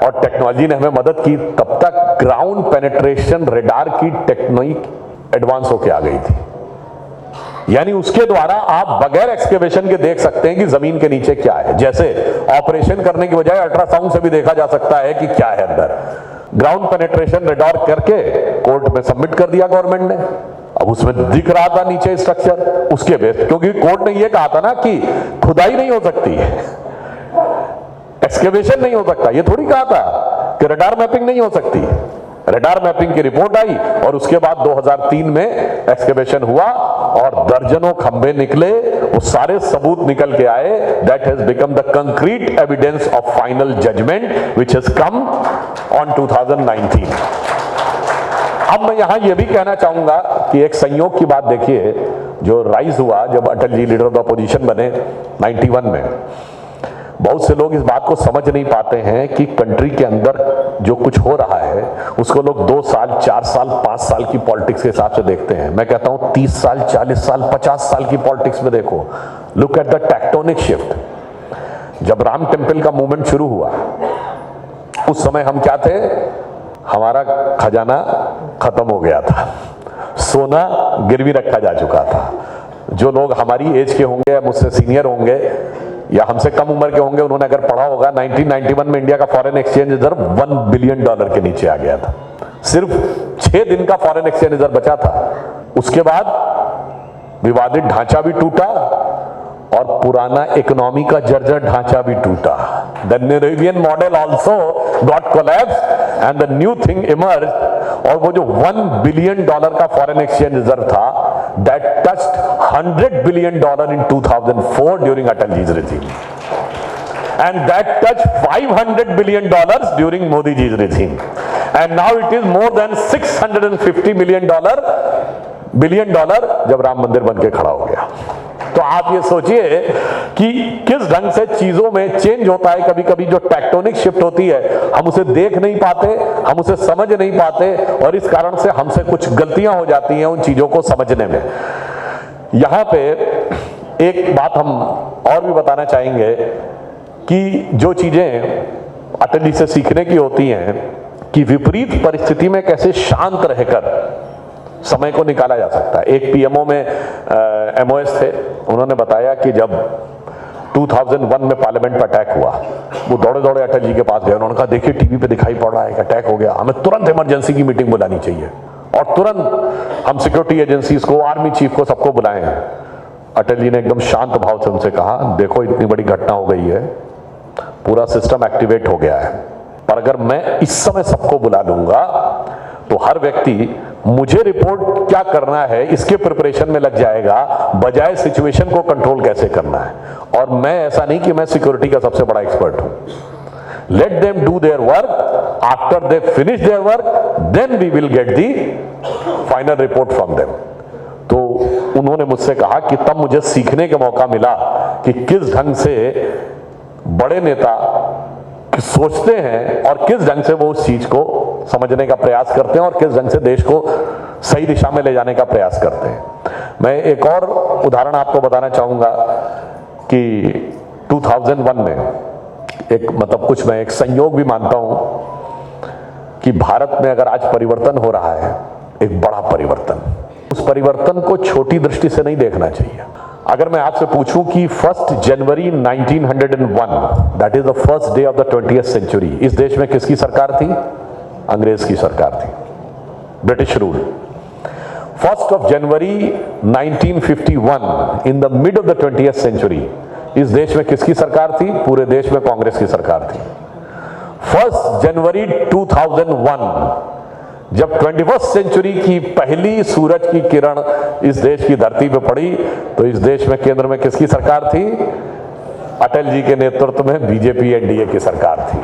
और टेक्नोलॉजी ने हमें मदद की। तब तक ग्राउंड पेनिट्रेशन रेडार की टेक्निक एडवांस होके आ गई थी, यानी उसके द्वारा आप बगैर एक्सकेवेशन के देख सकते हैं कि जमीन के नीचे क्या है। जैसे ऑपरेशन करने की बजाय अल्ट्रासाउंड से भी देखा जा सकता है कि क्या है अंदर। ग्राउंड पेनिट्रेशन रेडार करके कोर्ट में सबमिट कर दिया गवर्नमेंट ने। अब उसमें दिख रहा था नीचे स्ट्रक्चर, उसके बेस, क्योंकि कोर्ट ने यह कहा था ना कि खुदाई नहीं हो सकती, एक्सकेवेशन नहीं हो सकता। ये थोड़ी कहा था कि रडार मैपिंग नहीं हो सकती। रडार मैपिंग की रिपोर्ट आई और उसके बाद 2003 में एक्सकेवेशन हुआ और दर्जनों खंभे निकले, वो सारे सबूत निकल के आए। That has become the concrete evidence of final judgement which has come on 2019। अब मैं यहां यह भी कहना चाहूंगा कि एक संयोग की बात देखिए, जो राइज हुआ जब Atal ji leader of the opposition बने 91 में। बहुत से लोग इस बात को समझ नहीं पाते हैं कि कंट्री के अंदर जो कुछ हो रहा है उसको लोग 2 साल, 4 साल, 5 साल की पॉलिटिक्स के हिसाब से देखते हैं। मैं कहता हूं 30 साल, 40 साल, 50 साल की पॉलिटिक्स में देखो। Look at the tectonic shift. जब राम टेम्पल का मूवमेंट शुरू हुआ उस समय हम क्या थे, हमारा खजाना खत्म हो गया था, सोना गिरवी रखा जा चुका था। जो लोग हमारी एज के होंगे, मुझसे सीनियर होंगे या हमसे कम उम्र के होंगे, उन्होंने अगर पढ़ा होगा 1991 में इंडिया का फॉरेन एक्सचेंज रिजर्व $1 बिलियन के नीचे आ गया था। सिर्फ 6 दिन का फॉरेन एक्सचेंज रिजर्व बचा था। उसके बाद विवादित ढांचा भी टूटा और पुराना इकोनॉमी का जर्जर ढांचा भी टूटा। The Nehruvian model also got collapse and the new thing emerge. और वो जो $1 बिलियन का फॉरेन एक्सचेंज रिजर्व था, that touched $100 billion in 2004 during Atalji's regime, and that touched $500 billion during Modi ji's regime, and now it is more than $650 billion जब राम मंदिर बन के खड़ा हो गया। तो आप ये सोचिए कि किस ढंग से चीजों में चेंज होता है। कभी कभी जो टेक्टोनिक शिफ्ट होती है हम उसे देख नहीं पाते, हम उसे समझ नहीं पाते और इस कारण से हमसे कुछ गलतियां हो जाती हैं उन चीजों को समझने में। यहां पे एक बात हम और भी बताना चाहेंगे कि जो चीजें अटल जी से सीखने की होती हैं कि विपरीत परिस्थिति में कैसे शांत रहकर समय को निकाला जा सकता है। एक पीएमओ में एमओएस थे, उन्होंने बताया कि जब 2001 में पार्लियामेंट पर अटैक हुआ, वो दौड़े दौड़े अटल जी के पास गए। उन्होंने कहा देखिए टीवी पे दिखाई पड़ रहा है कि अटैक हो गया, हमें तुरंत इमरजेंसी की मीटिंग बुलानी चाहिए और तुरंत हम सिक्योरिटी एजेंसीज को, आर्मी चीफ को, सबको बुलाएं। अटल जी ने एकदम शांत भाव से उनसे कहा देखो इतनी बड़ी घटना हो गई है, पूरा सिस्टम एक्टिवेट हो गया है, पर अगर मैं इस समय सबको बुला लूंगा तो हर व्यक्ति मुझे रिपोर्ट क्या करना है इसके प्रिपरेशन में लग जाएगा, बजाय सिचुएशन को कंट्रोल कैसे करना है। और मैं ऐसा नहीं कि मैं सिक्योरिटी का सबसे बड़ा एक्सपर्ट हूं। Let them do their work, after they finish their work then we will get the final report from them. तो उन्होंने मुझसे कहा कि तब मुझे सीखने का मौका मिला कि किस ढंग से बड़े नेता सोचते हैं और किस ढंग से वो उस चीज को समझने का प्रयास करते हैं और किस ढंग से देश को सही दिशा में ले जाने का प्रयास करते हैं। मैं एक और उदाहरण आपको बताना चाहूंगा कि 2001 में एक कुछ मैं एक संयोग भी मानता हूं कि भारत में अगर आज परिवर्तन हो रहा है, एक बड़ा परिवर्तन, उस परिवर्तन को छोटी दृष्टि से नहीं देखना चाहिए। अगर मैं आपसे पूछूं कि 1 जनवरी 1901 that is the first day of the 20th century, इस देश में किसकी सरकार थी? अंग्रेज की सरकार थी, ब्रिटिश रूल। 1 जनवरी 1951 in the mid of the 20th century, इस देश में किसकी सरकार थी? पूरे देश में कांग्रेस की सरकार थी। 1 जनवरी 2001 जब 21st सेंचुरी की पहली सूरज की किरण इस देश की धरती पे पड़ी तो इस देश में केंद्र में किसकी सरकार थी? अटल जी के नेतृत्व में बीजेपी एनडीए की सरकार थी।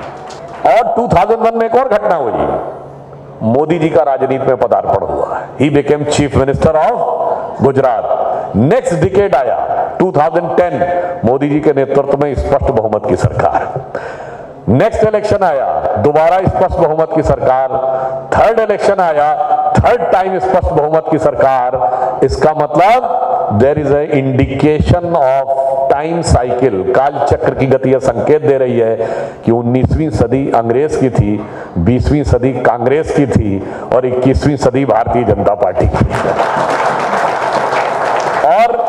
और 2001 में एक और घटना हुई, मोदी जी का राजनीति में पदार्पण हुआ। He became chief minister of Gujarat. Next decade आया 2010, मोदी जी के नेतृत्व में स्पष्ट बहुमत की सरकार। नेक्स्ट इलेक्शन आया, दोबारा स्पष्ट बहुमत की सरकार, थर्ड इलेक्शन आया, थर्ड टाइम स्पष्ट बहुमत की सरकार। इसका मतलब there is a indication of time cycle, काल चक्र की गति यह संकेत दे रही है कि 19वीं सदी अंग्रेज की थी, 20वीं सदी कांग्रेस की थी और 21वीं सदी भारतीय जनता पार्टी की। और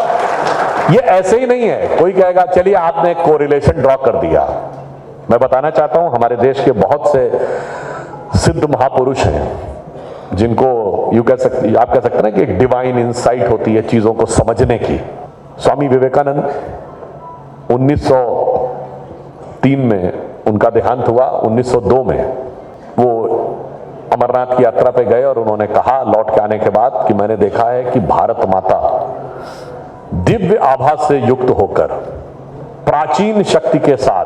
ये ऐसे ही नहीं है, कोई कहेगा चलिए आपने एक कोरिलेशन ड्रॉ कर दिया। मैं बताना चाहता हूं हमारे देश के बहुत से सिद्ध महापुरुष हैं जिनको आप कह सकते हैं कि एक डिवाइन इंसाइट होती है चीजों को समझने की। स्वामी विवेकानंद 1903 में उनका देहांत हुआ, 1902 में वो अमरनाथ की यात्रा पे गए और उन्होंने कहा लौट के आने के बाद कि मैंने देखा है कि भारत माता दिव्य आभा से युक्त होकर प्राचीन शक्ति के साथ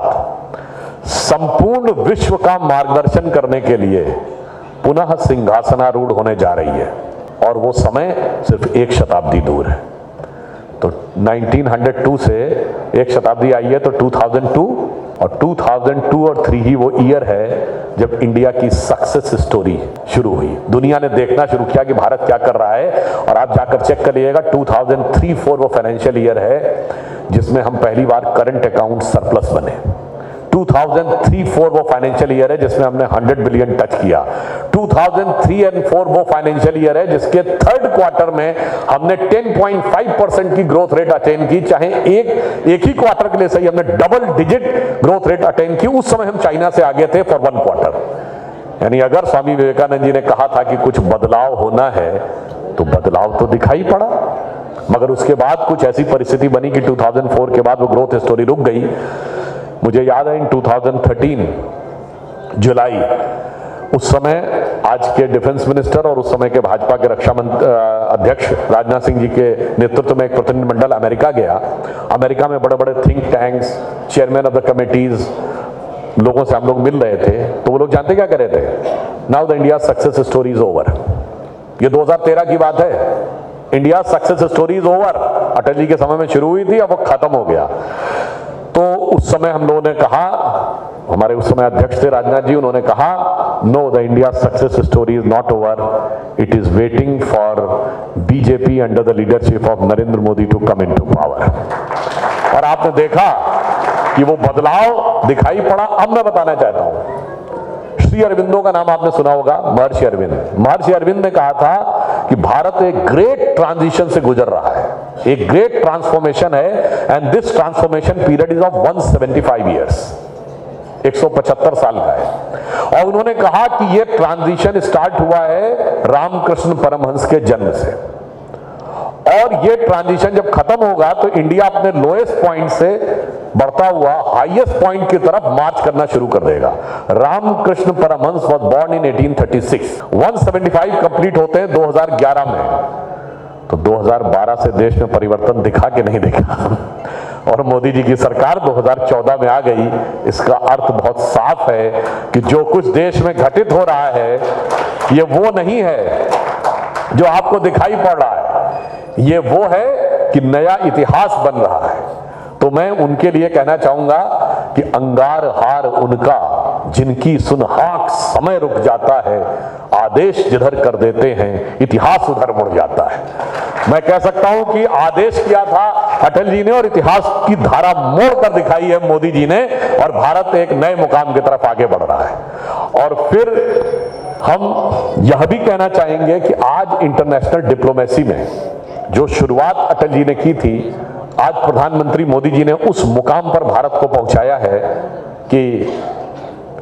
संपूर्ण विश्व का मार्गदर्शन करने के लिए पुनः सिंहासनारूढ़ होने जा रही है और वो समय सिर्फ एक शताब्दी दूर है। तो 1902 से एक शताब्दी आई है तो 2002 और 2002 और 3 ही वो ईयर है जब इंडिया की सक्सेस स्टोरी शुरू हुई। दुनिया ने देखना शुरू किया कि भारत क्या कर रहा है और आप जाकर चेक करिएगा 2003-04 वो फाइनेंशियल ईयर है जिसमें हम पहली बार करंट अकाउंट सरप्लस बने। 2003-04 वो फाइनेंशियल ईयर है जिसमें हमने 100 बिलियन टच किया। 2003 और 4 वो फाइनेंशियल ईयर है जिसके थर्ड क्वार्टर में हमने 10.5% की ग्रोथ रेट अटेन की, चाहे एक ही क्वार्टर के लिए सही हमने double digit growth rate attain की। उस समय हम चाइना से आगे थे फॉर 1 क्वार्टर। यानी अगर स्वामी विवेकानंद जी ने कहा था कि कुछ बदलाव होना है तो बदलाव तो दिखाई पड़ा, मगर उसके बाद कुछ ऐसी परिस्थिति बनी कि 2004 के बाद वो ग्रोथ स्टोरी रुक गई। मुझे याद है इन 2013 जुलाई, उस समय आज के डिफेंस मिनिस्टर और उस समय के भाजपा के रक्षा अध्यक्ष राजनाथ सिंह जी के नेतृत्व में एक प्रतिनिधिमंडल अमेरिका गया। अमेरिका में बड़े बड़े think tanks, chairman of the committees, लोगों से हम लोग मिल रहे थे तो वो लोग जानते क्या कर रहे थे, now the India success story is over. ये 2013 की बात है, India success story is over. Atal ji के समय में शुरू हुई थी, अब वो खत्म हो गया। तो उस समय हम लोगों ने कहा, हमारे उस समय अध्यक्ष थे राजनाथ जी, उन्होंने कहा no, the India success story is not over, it is waiting for BJP under the leadership of Narendra Modi to come into power. और आपने देखा कि वो बदलाव दिखाई पड़ा। अब मैं बताना चाहता हूं, श्री अरविंदो का नाम आपने सुना होगा, महर्षि अरविंद। महर्षि अरविंद ने कहा था कि भारत एक ग्रेट ट्रांजिशन से गुजर रहा है, एक ग्रेट ट्रांसफॉर्मेशन है, and this transformation period is of 175 years, 175 साल का है। और उन्होंने कहा कि यह ट्रांजिशन स्टार्ट हुआ है रामकृष्ण परमहंस के जन्म से, और ये ट्रांजिशन जब खत्म होगा तो इंडिया अपने लोएस्ट पॉइंट से बढ़ता हुआ हाईएस्ट पॉइंट की तरफ मार्च करना शुरू कर देगा। Ramakrishna Paramhansa was born in 1836, 175 complete होते हैं 2011 में, तो 2012 से देश में परिवर्तन दिखा कि नहीं दिखा, और मोदी जी की सरकार 2014 में आ गई। इसका अर्थ बहुत साफ है कि जो कुछ देश में घटित हो रहा है ये वो नहीं है जो आपको दिखाई पड़ रहा है, ये वो है कि नया इतिहास बन रहा है। तो मैं उनके लिए कहना चाहूंगा कि अंगार हार उनका जिनकी सुन हाक समय रुक जाता है, आदेश जिधर कर देते हैं इतिहास उधर मुड़ जाता है। मैं कह सकता हूं कि आदेश किया था अटल जी ने और इतिहास की धारा मोड़ कर दिखाई है मोदी जी ने, और भारत एक नए मुकाम की तरफ आगे बढ़ रहा है। और फिर हम यह भी कहना चाहेंगे कि आज इंटरनेशनल डिप्लोमेसी में जो शुरुआत अटल जी ने की थी, आज प्रधानमंत्री मोदी जी ने उस मुकाम पर भारत को पहुंचाया है कि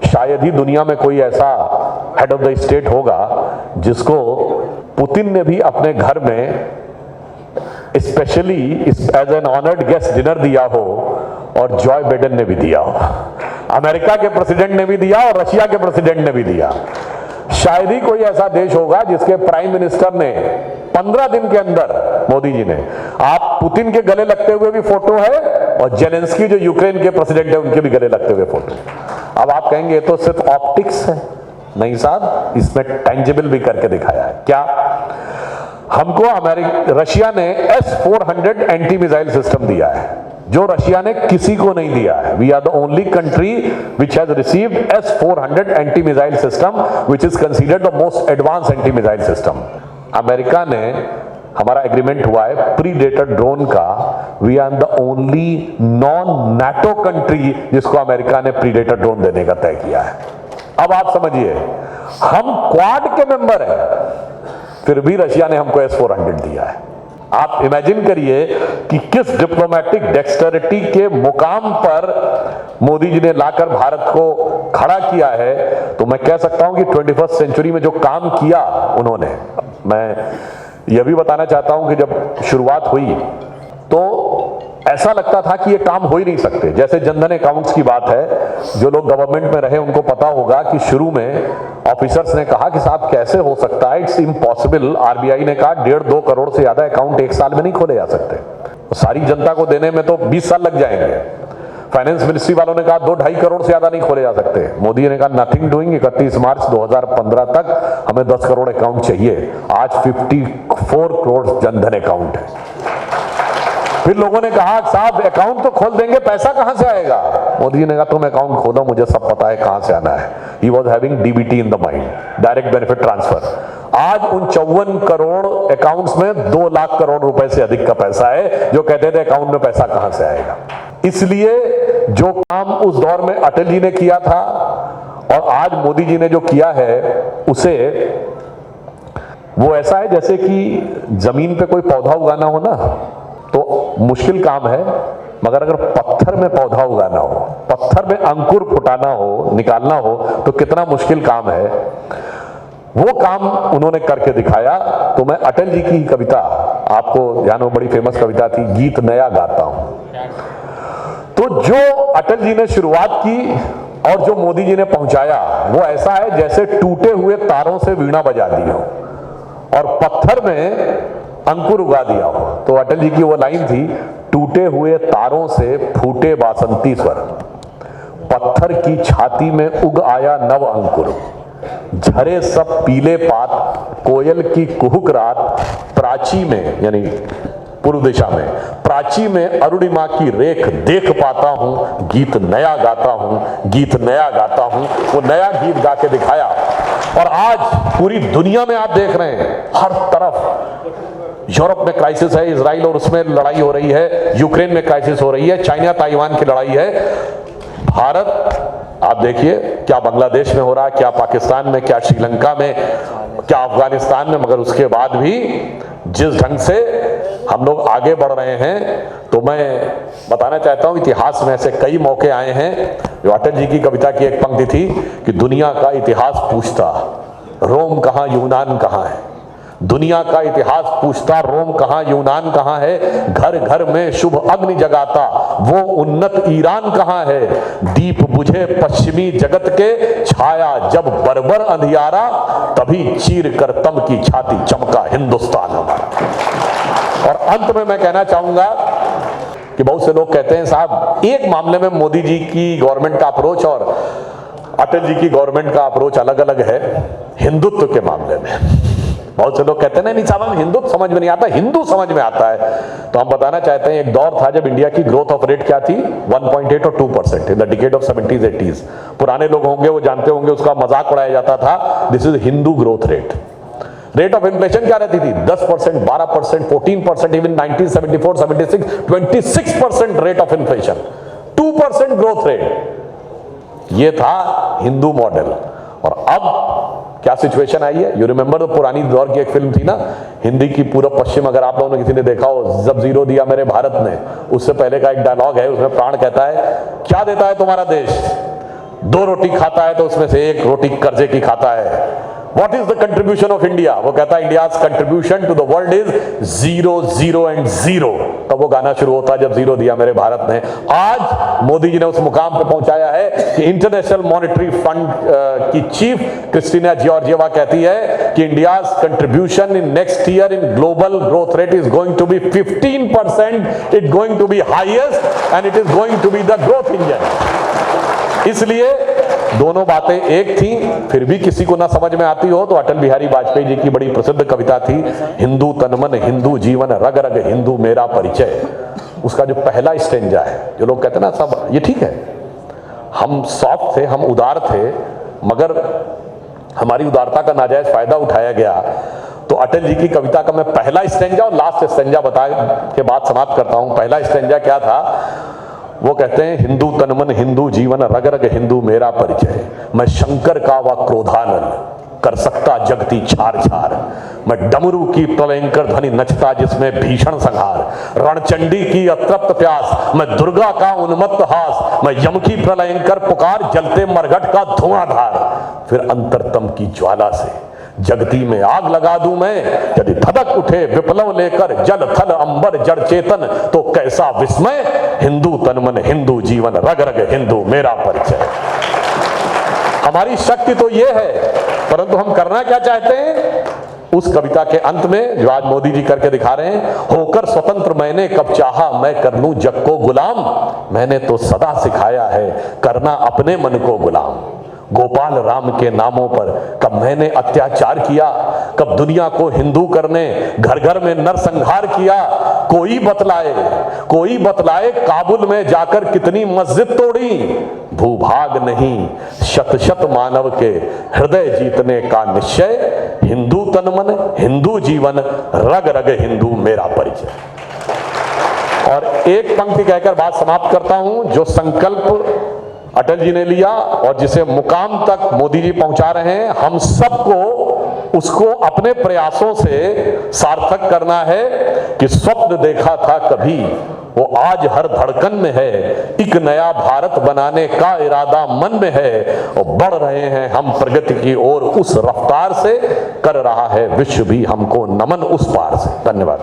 शायद ही दुनिया में कोई ऐसा हेड ऑफ द स्टेट होगा जिसको पुतिन ने भी अपने घर में specially as an honoured guest dinner दिया हो, और जॉय बाइडेन ने भी दिया हो, अमेरिका के प्रेसिडेंट ने भी दिया और रशिया के प्रेसिडेंट ने भी दिया। शायद ही कोई ऐसा देश होगा जिसके प्राइम मिनिस्टर ने 15 दिन के अंदर, मोदी जी ने, आप पुतिन के गले लगते हुए भी फोटो है और जेलेंस्की जो यूक्रेन के प्रेसिडेंट है उनके भी गले लगते हुए फोटो। अब आप कहेंगे ये तो सिर्फ ऑप्टिक्स है, नहीं साहब, इसमें टेंजिबल भी करके दिखाया है। क्या? हमको रशिया ने S-400 एंटी मिसाइल सिस्टम दिया है जो रशिया ने किसी को नहीं दिया है। We are the only country which has received S-400 anti missile system which is considered the most advance anti missile system. America ने, हमारा एग्रीमेंट हुआ है प्रीडेटर ड्रोन का, we are the only non NATO country जिसको अमेरिका ने प्रीडेटर ड्रोन देने का तय किया है। अब आप समझिए, हम क्वाड के मेंबर हैं, फिर भी रशिया ने हमको S-400 दिया है। आप इमेजिन करिए कि किस डिप्लोमेटिक डेक्सटरिटी के मुकाम पर मोदी जी ने लाकर भारत को खड़ा किया है। तो मैं कह सकता हूं कि 21st सेंचुरी में जो काम किया उन्होंने, मैं यह भी बताना चाहता हूं कि जब शुरुआत हुई तो ऐसा लगता था कि ये काम हो ही नहीं सकते। जैसे जनधन अकाउंट्स की बात है, जो लोग गवर्नमेंट में रहे उनको पता होगा कि शुरू में ऑफिसर्स ने कहा कि साहब कैसे हो सकता है, इट्स इम्पॉसिबल। आरबीआई ने कहा 1.5-2 करोड़ से ज्यादा अकाउंट एक साल में नहीं खोले जा सकते, तो सारी जनता को देने में तो 20 साल लग जाएंगे। फाइनेंस मिनिस्ट्री वालों ने कहा 2-2.5 करोड़ से ज्यादा नहीं खोले जा सकते। मोदी ने कहा नथिंग डूइंग, 31 मार्च 2015 तक हमें 10 करोड़ अकाउंट चाहिए। आज 54 करोड़ जनधन अकाउंट है। फिर लोगों ने कहा साहब अकाउंट तो खोल देंगे, पैसा कहां से आएगा? मोदी जी ने कहा तुम अकाउंट खोलो, मुझे सब पता है कहां से आना है। He was having DBT in the mind, direct benefit transfer. आज उन 54 करोड़ अकाउंट्स में 2 लाख करोड़ रुपए से अधिक का पैसा है। जो कहते थे अकाउंट में पैसा कहां से आएगा। इसलिए जो काम उस दौर में अटल जी ने किया था और आज मोदी जी ने जो किया है, उसे वो ऐसा है जैसे कि जमीन पे कोई पौधा उगाना हो ना, तो मुश्किल काम है, मगर अगर पत्थर में पौधा उगाना हो, पत्थर में अंकुर फुटाना हो, निकालना हो, तो कितना मुश्किल काम है। वो काम उन्होंने करके दिखाया। तो मैं अटल जी की कविता, आपको ध्यान हो, बड़ी फेमस कविता थी, गीत नया गाता हूं। तो जो अटल जी ने शुरुआत की और जो मोदी जी ने पहुंचाया, वो ऐसा है जैसे टूटे हुए तारों से वीणा बजा दी हो और पत्थर में अंकुर उगा दिया हो। तो अटल जी की वो लाइन थी, टूटे हुए तारों से फूटे बासंती स्वर, पत्थर की छाती में उग आया नव अंकुर, झरे सब पीले पात, कोयल की कुहुक रात, प्राची में यानी पूर्व दिशा में, प्राची में अरुणिमा की रेख देख पाता हूं, गीत नया गाता हूं, गीत नया गाता हूं। वो नया गीत गा के दिखाया। और आज पूरी दुनिया में आप देख रहे हैं, हर तरफ यूरोप में क्राइसिस है, इजराइल और उसमें लड़ाई हो रही है, यूक्रेन में क्राइसिस हो रही है, चाइना ताइवान की लड़ाई है। भारत, आप देखिए क्या बांग्लादेश में हो रहा है, क्या पाकिस्तान में, क्या श्रीलंका में, क्या अफगानिस्तान में, मगर उसके बाद भी जिस ढंग से हम लोग आगे बढ़ रहे हैं, तो मैं बताना चाहता हूं इतिहास में ऐसे कई मौके आए हैं। जो अटल जी की कविता की एक पंक्ति थी कि दुनिया का इतिहास पूछता रोम कहां यूनान कहां है, दुनिया का इतिहास पूछता रोम कहां यूनान कहां है, घर घर में शुभ अग्नि जगाता वो उन्नत ईरान कहां है, दीप बुझे पश्चिमी जगत के, छाया जब बर्बर अंधियारा, तभी चीर कर तम की छाती चमका हिंदुस्तान हमारा। और अंत में मैं कहना चाहूंगा कि बहुत से लोग कहते हैं साहब एक मामले में मोदी जी की गवर्नमेंट का अप्रोच और अटल जी की गवर्नमेंट का अप्रोच अलग अलग है, हिंदुत्व के मामले में। बहुत से लोग कहते हैं नहीं साहब हमें हिंदुत्व समझ में नहीं आता, हिंदू समझ में आता है। तो हम बताना चाहते हैं एक दौर था जब इंडिया की ग्रोथ ऑफ रेट क्या थी, 1.8 और 2% in the decade of 70s 80s। पुराने लोग होंगे वो जानते होंगे, उसका मजाक उड़ाया जाता था, this is Hindu growth rate. Rate of inflation क्या रहती थी, 10%, 12%, 14%, even 1974 76 26% rate of inflation, 2% growth rate. ये था हिंदू मॉडल। और अब क्या सिचुएशन आई है, यू रिमेंबर पुरानी दौर की एक फिल्म थी ना हिंदी की, पूर्व पश्चिम, अगर आप लोगों ने किसी ने देखा हो, जब जीरो दिया मेरे भारत ने, उससे पहले का एक डायलॉग है, उसमें प्राण कहता है क्या देता है तुम्हारा देश, 2 रोटी खाता है तो उसमें से 1 रोटी कर्जे की खाता है। What is the contribution of India? वो कहता है India's contribution to the world is 0, 0 and 0। तब वो गाना शुरू होता है जब जीरो दिया मेरे भारत ने। आज मोदी जी ने उस मुकाम पे पहुंचाया है कि इंटरनेशनल मॉनेटरी फंड की चीफ क्रिस्टीना जॉर्जिएवा कहती है कि India's contribution in next year in global growth rate is going to be 15%, it's going to be highest and it is going to be the growth engine। इसलिए दोनों बातें एक थी, फिर भी किसी को ना समझ में आती हो तो अटल बिहारी वाजपेयी जी की बड़ी प्रसिद्ध कविता थी, हिंदू तन मन हिंदू जीवन रग रग हिंदू मेरा परिचय। उसका जो पहला स्टेंजा है, जो लोग कहते हैं ना सब ये ठीक है, हम सॉफ्ट थे, हम उदार थे, मगर हमारी उदारता का नाजायज फायदा उठाया गया। तो अटल जी की कविता का मैं पहला स्टेंजा और लास्ट स्टेंजा बता के बाद समाप्त करता हूं। पहला स्टेंजा क्या था, वो कहते हैं, हिंदू तन मन हिंदू जीवन रग रग हिंदू मेरा परिचय, मैं शंकर का व क्रोधानल कर सकता जगती छार छार, मैं डमरू की प्रलयंकर ध्वनि नचता जिसमें भीषण संहार, रणचंडी की अतृप्त प्यास, मैं दुर्गा का उन्मत्त हास, मैं यम की प्रलयंकर पुकार जलते मरघट का धुआंधार, फिर अंतरतम की ज्वाला से जगती में आग लगा दूं मैं, यदि धधक उठे विप्लव लेकर जल थल अंबर जड़ चेतन, तो कैसा विस्मय, हिंदू तन मन हिंदू जीवन रग रग हिंदू मेरा परिचय। हमारी शक्ति तो ये है, परंतु हम करना क्या चाहते हैं? उस कविता के अंत में जो आज मोदी जी करके दिखा रहे हैं, होकर स्वतंत्र मैंने कब चाहा मैं कर लूं जग को गुलाम, मैंने तो सदा सिखाया है करना अपने मन को गुलाम। गोपाल राम के नामों पर कब मैंने अत्याचार किया, कब दुनिया को हिंदू करने घर घर में नरसंहार किया, कोई बतलाए काबुल में जाकर कितनी मस्जिद तोड़ी, भूभाग नहीं शत शत मानव के हृदय जीतने का निश्चय, हिंदू तन मन हिंदू जीवन रग रग हिंदू मेरा परिचय। और एक पंक्ति कहकर बात समाप्त करता हूं, जो संकल्प अटल जी ने लिया और जिसे मुकाम तक मोदी जी पहुंचा रहे हैं, हम सबको उसको अपने प्रयासों से सार्थक करना है कि स्वप्न देखा था कभी वो आज हर धड़कन में है, एक नया भारत बनाने का इरादा मन में है, और बढ़ रहे हैं हम प्रगति की ओर उस रफ्तार से, कर रहा है विश्व भी हमको नमन उस पार से। धन्यवाद।